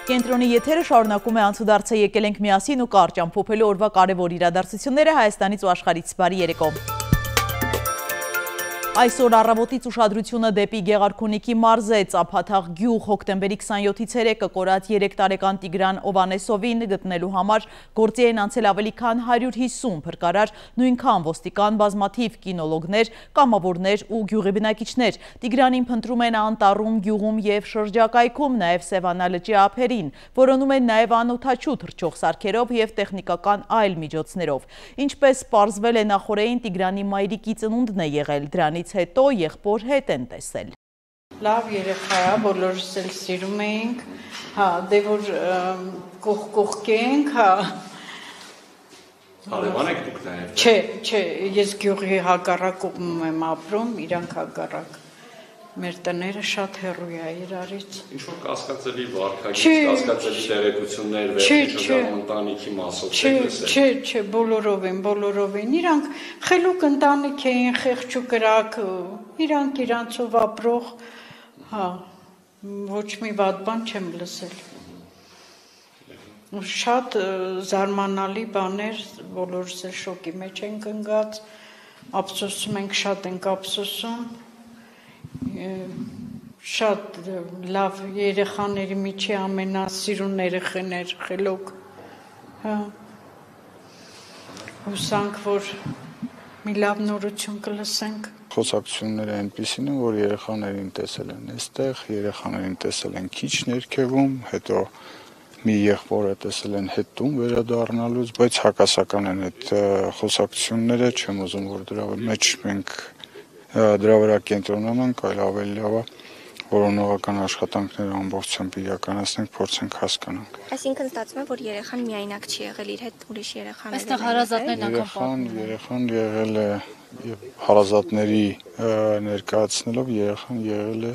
Կենտրոնի եթերը շարունակում է անցուդարձը եկել ենք միասին ու կարճ ամփոփելու օրվա կարևոր իրադարձությունները Հայաստանից ու աշխարհից բարի երեկո։ Այսօր առավոտից ուշադրությունը դեպի Գեղարքունիքի մարզե Ծափաթաղ գյուղ հոկտեմբերի 27-ից 3-ը կորած 3 տարեկան Տիգրան Օվանեսովին գտնելու համար գործի են անցել ավելի քան 150 փրկարար, նույնքան ոստիկան, բազմաթիվ կինոլոգներ, կամավորներ ու գյուղի բնակիչներ։ Տիգրանին փնտրում են անտառում, գյուղում եւ շրջակայքում, նաեւ Սևանա լճի ափերին, որոնում են նաեւ անօդաչու թռչող սարքերով եւ տեխնիկական այլ միջոցներով։ Ինչպես պարզվել է նախորդին, Տիգրանի մայրիկի ծնունդն է եղել, դրանից հետո եղբոր հետ են տեսել։ Լավ երեխա է, բոլորս էլ սիրում էինք, հա, դե որ կողք ենք, հա։ Հարևան եք դուք նաև։ Չէ, ես գյուղի հակառակ կողմում եմ ապրում, իրանք հակառակ։ Մեր տները շատ հեռու է իրարից։ Ինչ-որ կասկածելի վարքագիծ, կասկածելի տեղեկություններ վերջնական ընտանիքի մասով եք Չէ, բոլորով են, իրանք խելոք ընտանիք էին, խեղճ ու կրակ, իրանք իրանցով ապրող, հա, ոչ մի վատ բան չեմ լսել։ Շատ զարմանալի բաներ, բոլորս էլ շոկի մեջ ենք ընկած, ափսոսում ենք, շատ ենք ափսոսում։ Շատ լավ երեխաների միջի ամենասիրուն երեխան էր, խելոք, հա, հուսանք, որ մի լավ նորություն կլսենք։ Խոսակցությունները այնպիսին են, որ երեխաներին տեսել են այստեղ, երեխաներին տեսել են քիչ ներքևում, հետո մի եղբորը տեսել են հետ տուն վերադառնալուց, բայց հակասական են այդ խոսակցությունները, չեմ ուզում, որ դրա մեջ մենք դրա վրա կենտրոնանանք, այլ ավելի լավ է որոնողական աշխատանքները ամբողջությամբ իրականացնենք, փորձենք հասկանանք։ Այսինքն ստացվում է, որ երեխան միայնակ չի եղել, իր հետ ուրիշ երեխաներ։ Այստեղ հարազատներն անգամ երեխան եղել է հարազատների ներկայացնելով, երեխան եղել է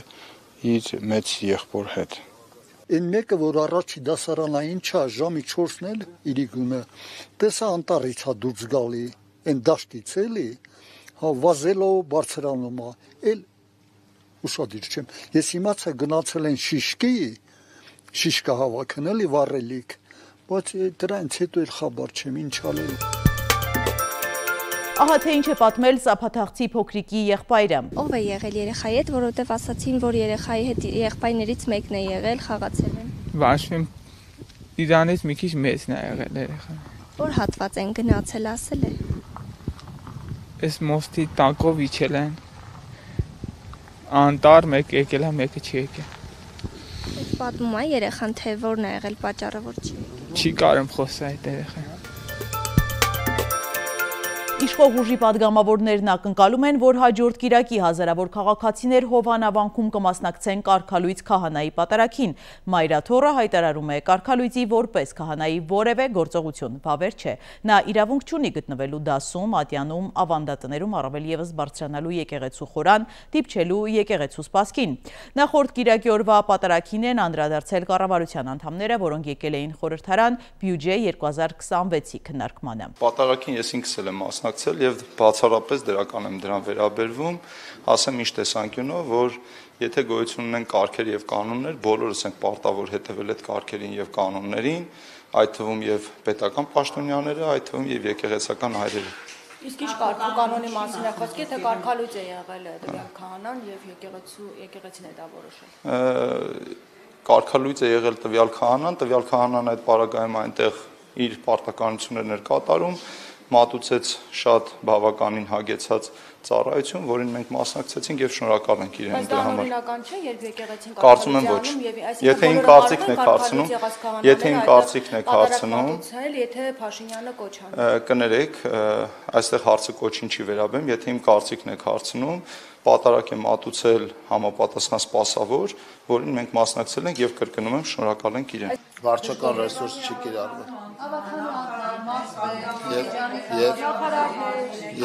իր մեծ եղբոր հետ։ Այն մեկը, որ առաջի դասարանային չա, ժամի 4-ն էլ իրիկունը, տեսա անտառից հա դուրս գալի, այն դաշտից էլի, հա վազելով բարձրանում է, էլ ուշադիր չեմ։ Ես իմացա գնացել են շիշկա հավաքն էլի վառելիք, բայց դրանից հետո էլ խաբար չեմ, ինչ անել։ Ահա թե ինչ է պատմել Ծափաթաղցի փոքրիկի եղբայրը։ Ով է եղել երեխայի հետ, որովհետև ասացին, որ երեխայի հետ եղբայրներից մեկն է եղել, խաղացել են։ Վաշվեմ իրանից մի քիչ մեծն է եղել երեխան։ Որ հատված են գնացել, ասել է։ Այս մոստի տակով իջել են։ Անտառ մեկ եկել է, մեկը չի եկել։ Այդ պատմում է երեխան, թե որն է եղել պատճառը, որ չի։ Չի կարում խոսել այդ երեխան։ Իշխող ուժի պատգամավորներն ակնկալում են, որ հաջորդ կիրակի հազարավոր քաղաքացիներ Հովանավանքում կմասնակցեն կարգալույծ քահանայի պատարագին։ Մայրաթոռը հայտարարում է կարգալույծի որպես քահանայի որևէ գործողություն վավեր չէ։ Նա իրավունք չունի գտնվելու դասում, ատյանում, ավանդատներում, առավել ևս բարձրանալու եկեղեցու խորան, դիպչելու եկեղեցու սպասքին։ Նախորդ կիրակի օրվա պատարագին են անդրադարձել կառավարության անդամները, որոնք եկել էին խորհրդարան բյուջե 2026-ի քննարկմանը։ Պատարագին ես ինքս եմ մասնակցել եւ բացառապես դրական եմ դրան վերաբերվում, ասեմ ինչ տեսանկյունով, որ եթե գոյություն ունեն կարգեր եւ կանոններ, բոլորս ենք պարտավոր հետեւել այդ կարգերին եւ կանոններին, այդ թվում եւ պետական պաշտոնյաները, այդ թվում եւ եկեղեցական հայրերը։ Իսկ ինչ կարգ ու կանոնի մասին է խոսքը, թե կարգալույծ է եղել դրան քահանան եւ եկեղեցին է դա որոշել։ Կարգալույծ է եղել տվյալ քահանան այդ պարագայում այնտեղ իր պարտականություններն էր կատարում, մատուցեց շատ բավականին հագեցած ծառայություն, որին մենք մասնակցեցինք եւ շնորհակալ ենք իրեն դրա համար։ Բայց դա նորմալական չէ, երբ եկեղեցին կարծում եմ ոչ։ Եթե իմ կարծիքն եք հարցնում, եթե Փաշինյանը կոչան։ Կներեք, այստեղ հարցը կոչին չի վերաբերում, եթե իմ կարծիքն եք հարցնում, պատարակ է մատուցել համապատասխան սպասավոր, որին մենք մասնակցել ենք եւ կրկնում եմ շնորհակալ ենք իրեն։ Վարչական ռեսուրս չի կիրառվել։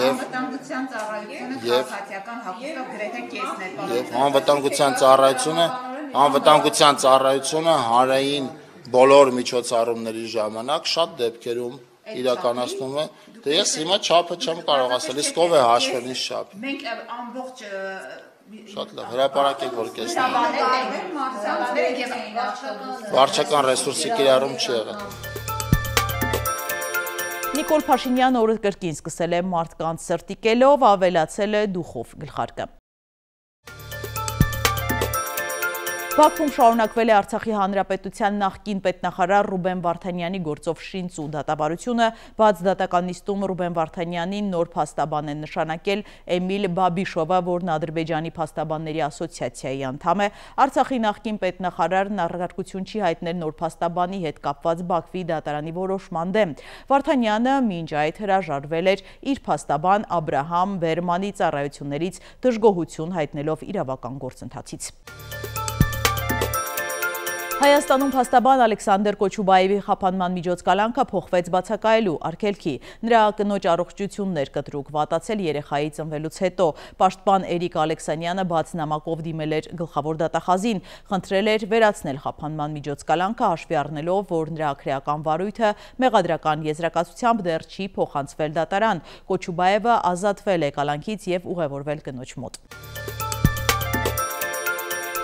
Անվտանգության ծառայությունը քաղաքացիական հագուստով գրեթե կեսն է պատասխանում։ Անվտանգության ծառայությունը հանրային բոլոր միջոցառումների ժամանակ շատ դեպքերում իրականացնում է, դե ես հիմա չափը չեմ կարող ասել, իսկ ով է հաշվել ինչ չափ։ Մենք ամբողջ Շատ լավ, հրապարակեք որ մարզաները վարչական ռեսուրսի կիրառում չի եղել։ Նիկոլ Փաշինյանը օրը կրկին սկսել է մարդկանց սրտիկելով, ավելացել է դուխով գլխարկը։ Բաքվում շարունակվել է Արցախի Հանրապետության նախկին պետնախարար Ռուբեն Վարդանյանի գործով շինծ ու դատավարությունը, բաց դատական նիստում Ռուբեն Վարդանյանին նոր փաստաբան են նշանակել Էմիլ Բաբիշովը, որն Ադրբեջանի փաստաբանների ասոցիացիայի անդամ է։ Արցախի նախկին պետնախարարն առարկություն չի հայտնել նոր փաստաբանի հետ կապված Բաքվի դատարանի որոշման դեմ։ Վարդանյանը մինչ այդ հրաժարվել էր իր փաստաբան Աբրահամ Բերմանի ծառայություններից դժգոհություն հայտնելով իրավական գործընթացից։ Հայաստանում փաստաբան Ալեքսանդր Կոչուբաևի խափանման միջոց կալանքը փոխվեց բացակայելու արգելքի։ Նրա կնոջ առողջություններ կտրուկ վատացել երեխայի ծնվելուց հետո։ Պաշտպան Էրիկ Ալեքսանյանը բաց նամակով դիմել էր գլխավոր դատախազին, խնդրել էր վերացնել խափանման միջոց կալանքը, հաշվի առնելով, որ նրա քրեական վարույթը մեղադրական եզրակացությամբ դեռ չի փոխանցվել դատարան։ Կոչուբաևը ազատվել է կալանքից եւ ուղևորվել կնոջ մոտ։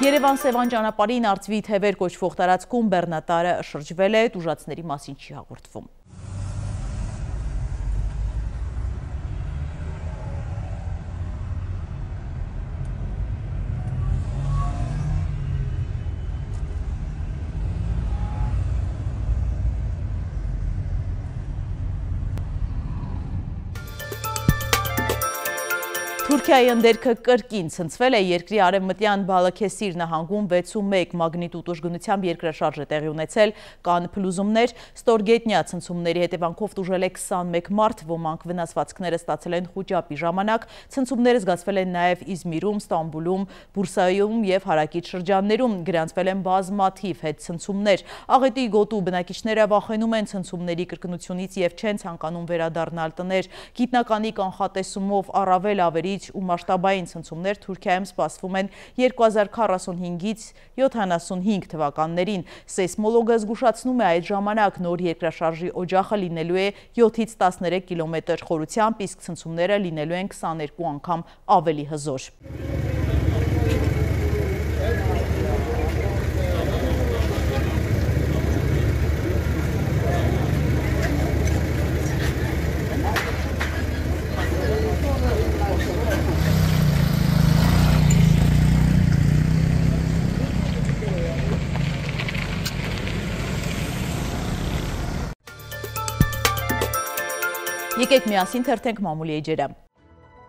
Երևան-Սևան ճանապարհին Արծվի թևեր կոչվող տարածքում բեռնատարը շրջվել է, տուժածների մասին չի հաղորդվում։ Թուրքիայի ընդերքը կրկին ցնցվել է, երկրի արևմտյան Բալաքեսիր նահանգում 6.1 մագնիտուդ ուժգնությամբ երկրաշարժ է տեղի ունեցել, կան փլուզումներ, ստորգետնյա ցնցումների հետևանքով տուժել է 21 մարդ, ոմանք վնասվածքները ստացել են խուճապի ժամանակ, ցնցումները զգացվել են նաև Իզմիրում, Ստամբուլում, Բուրսայում եւ հարակից շրջաններում, գրանցվել են բազմաթիվ հետցնցումներ։ Աղետի գոտու բնակիչները վախենում են ցնցումների կրկնությունից եւ չեն ցանկանում վերադառնալ տներ։ Գիտնականի կանխատեսումով առավել ավերիչ ու մասշտաբային ցնցումներ Թուրքիայում սպասվում են 2045-ից 75 թվականներին։ Սեյսմոլոգը զգուշացնում է այդ ժամանակ նոր երկրաշարժի օջախը լինելու է 7-ից 13 կիլոմետր խորությամբ, իսկ ցնցումները լինելու են 22 անգամ ավելի հզոր։ Եկեք միասին թերթենք մամուլի էջերը։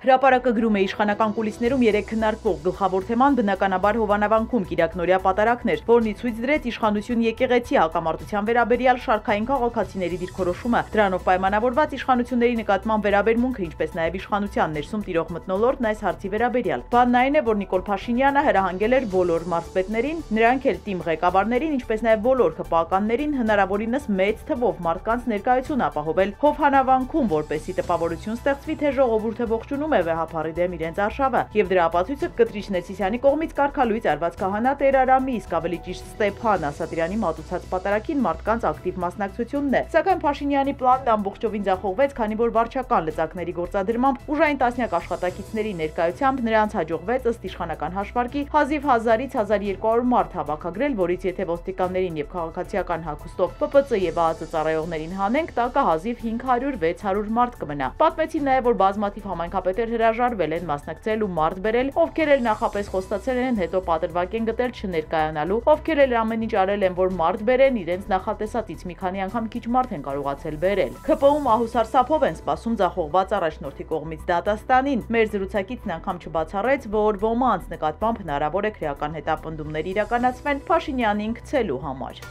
Հրապարակը գրում է իշխանական կուլիսներում 3 քննարկվող գլխավոր թեման բնականաբար Հովանավանքում կիրակնորյա պատարակներ, որն ի ցույց դրեց իշխանություն եկեղեցի հակամարտության վերաբերյալ շարքային քաղաքացիների դիրքորոշումը, դրանով պայմանավորված իշխանությունների նկատմամբ վերաբերմունքը, ինչպես նաև իշխանության ներսում տիրող մթնոլորտն այս հարցի վերաբերյալ։ Բանն այն է, որ Նիկոլ Փաշինյանը հրահանգել էր բոլոր մարզպետներին, նրանք էլ թիմ ղեկավարներին, ինչպես նաև բոլոր ՀՊԱ-կաններին հնարավորինս մեծ թվով մարդկանց ներկայություն ապահովել Հովանավանքում, որպեսզի տպավորություն ստեղծվի, թե ժողովուրդը ողջունում է վեհապարի դեմ իրենց արշավը, եւ դրա ապացույցը Կտրիչ Ներսիսյանի կողմից կարգալույծ արված քահանա Տեր Արամի, իսկ ավելի ճիշտ Ստեփան Ասատրյանի մատուցած պատարակին մարդկանց ակտիվ մասնակցությունն է։ Սակայն Փաշինյանի պլանն ամբողջովին ձախողվեց, քանի որ վարչական լծակների գործադրմամբ ուժային տասնյակ աշխատակիցների ներկայությամբ նրանց հաջողվեց ըստ իշխանական հաշվարկի հազիվ 1000-ից 1200 մարդ հավաքագրել, որից եթե ոստիկաններին եւ քաղաքացիական հագուստով ՊՊՑ եւ ԱԱԾ ծառայողներին հանենք, տակը հազիվ 500-600 մարդ կմնա։ Պատմեցին նաեւ, որ բազմաթիվ համայնքապետեր հրաժարվել են մասնակցել ու մարդ բերել, ովքեր էլ նախապես խոստացել են, հետո պատրվակ են գտել չներկայանալու, ովքեր էլ ամեն ինչ արել են, որ մարդ բերեն, իրենց նախատեսածից մի քանի անգամ քիչ մարդ են կարողացել բերել։ ՔՊ-ում ահուսարսափով են սպասում ձախողված առաջնորդի կողմից դատաստանին։ Մեր զրուցակիցն անգամ չբացառեց, որ ոմանց նկատմամբ հնարավոր է քրեական հետապնդումներ իրականացվեն Փաշինյանին գցելու համար։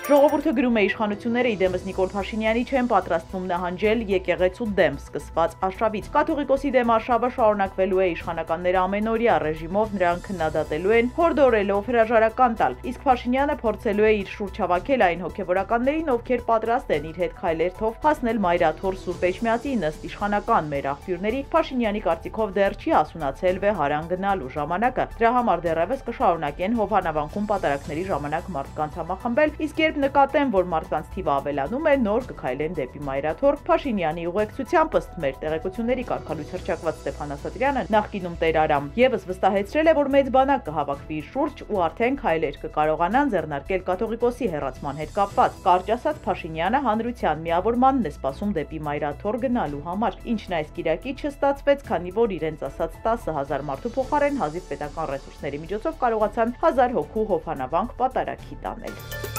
Ժողովուրդը գրում է իշխանությունները իդեմս Նիկոլ Փաշինյանի չեն պատրաստվում նահանջել եկեղեցու դեմ սկսված արշավից։ Կաթողիկոսի դեմ արշավը շարունակվելու է իշխանականները ամենօրյա ռեժիմով, նրանք քննադատելու են, հորդորելով հրաժարական տալ, իսկ Փաշինյանը փորձելու է իր շուրջ հավաքել այն հոգևորականներին, ովքեր պատրաստ են իր հետ քայլերթով հասնել Մայրաթոր Սուրբ Էջմիածին, ըստ իշխանական մեր աղբյուրների, Փաշինյանի կարծիքով դեռ չի հասունացել վեհարան գնալու ժամանակը։ Դրա համար դեռևս կշարունակեն Հովանավանքում պատարակների ժամանակ մարդկանց համախմբել, իսկ հետ նկատեն, որ մարդկանց թիվը ավելանում է, նոր կքայլեն դեպի Մայրաթոր։ Փաշինյանի ուղեկցությամբ ըստ մեր տեղեկությունների կարգալույց հռչակված Ստեփան Ասատրյանը նախկինում տերարամ եւս վստահեցրել է, որ մեծ բանակ կհավաքվի իր շուրջ ու արդեն քայլեր կկարողանան ձեռնարկել կաթողիկոսի հեռացման հետ կապված։ Կարճ ասած, Փաշինյանը հանրության միավորմանն է սպասում դեպի Մայրաթոր գնալու համար, ինչն այս կիրակի չստացվեց, քանի որ իրենց ասած 10,000 մարդու փոխարեն հազիվ պետական ռեսուրսների միջոցով կարողացան 1000 հոգու հովանավանք պատարագի տանել։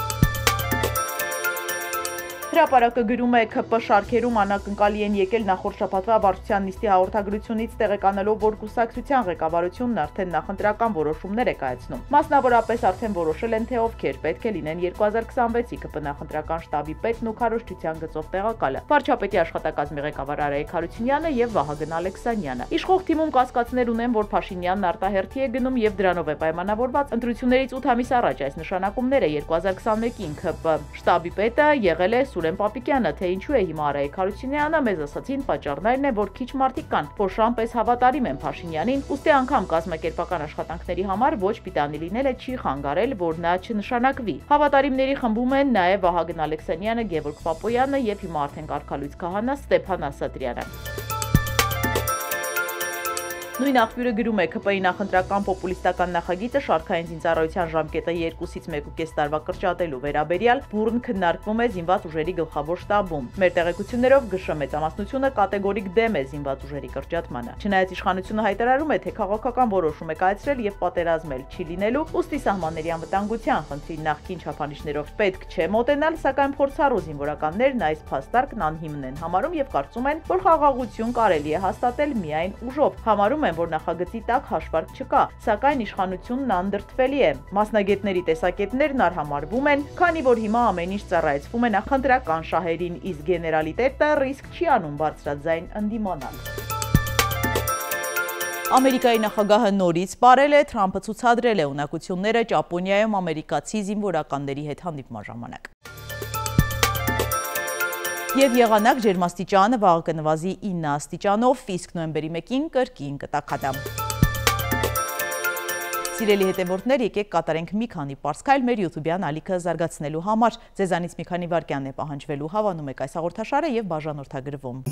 Հրապարակը գրում է ՔՊ շարքերում անակնկալի են եկել նախորդ շաբաթվա վարչության նիստի հաղորդագրությունից տեղեկանելով, որ կուսակցության ղեկավարությունն արդեն նախընտրական որոշումներ է կայացնում։ Մասնավորապես արդեն որոշել են, թե ովքեր պետք է լինեն 2026-ի ՔՊ նախընտրական շտաբի պետն ու քարոզչության գծով տեղակալը։ Վարչապետի աշխատակազմի ղեկավար Արայիկ Հարությունյանը եւ Վահագն Ալեքսանյանը։ Իշխող թիմում կասկածներ ունեն, որ Փաշինյանն արտահերթի է գնում եւ դրանով է պայմանավորված ընտրություններից 8 ամիս առաջ այս նշանակումները 2021-ին ՔՊ շտաբի պետը եղել է Սուրեն Պապիկյանը, թե ինչու է հիմա Արայիկ Հարությունյանը, մեզ ասացին պատճառն այն է, որ քիչ մարդիկ կան, որ շամպես հավատարիմ են Փաշինյանին, ուստի անգամ կազմակերպական աշխատանքների համար ոչ պիտանի լինելը չի խանգարել, որ նա չնշանակվի։ Հավատարիմների խմբում են նաև Վահագն Ալեքսանյանը, Գևորգ Պապոյանը եւ հիմա արդեն կարգալույց քահանա Ստեփան Ասատրյանը։ Նույն աղբյուրը գրում է ՔՊ-ի նախընտրական պոպուլիստական նախագիծը շարքային զինծառայության ժամկետը 2-ից 1.5 տարվա կրճատելու վերաբերյալ բուռն քննարկվում է զինված ուժերի գլխավոր շտաբում։ Մեր տեղեկություններով ԳՇ մեծամասնությունը կատեգորիկ դեմ է զինված ուժերի կրճատմանը։ Չնայած իշխանությունը հայտարարում է, թե քաղաքական որոշում է կայացրել եւ պատերազմել չի լինելու, ուստի սահմանների անվտանգության խնդրին նախկին չափանիշներով պետք չէ մոտենալ, սակայն փորձառու զինվորականներն այս փաստարկն անհիմն են համարում եւ կարծում են, որ խաղաղություն կարելի է հաստատել միայն ուժով։ Համարում են, որ նախագծի տակ հաշվարկ չկա, սակայն իշխանությունն անդրդվելի է։ Մասնագետների տեսակետներն արհամարվում են, քանի որ հիմա ամեն ինչ ծառայեցվում է նախընտրական շահերին, իսկ գեներալիտետը ռիսկ չի անում բարձրաձայն ընդդիմանալ։ Ամերիկայի նախագահը նորից պարել է, Թրամփը ցուցադրել է ունակությունները Ճապոնիայում ամերիկացի զինվորականների հետ հանդիպման ժամանակ։ Եվ եղանակ ջերմաստիճանը վաղը կնվազի 9 աստիճանով, իսկ նոյեմբերի 1-ին կրկին կտաքանա։ Սիրելի հետևորդներ, եկեք կատարենք մի քանի պարսքայլ մեր YouTube-յան ալիքը զարգացնելու համար։ Ձեզանից մի քանի վայրկյան է պահանջվելու, հավանում եք այս հաղորդաշարը եւ բաժանորդագրվում։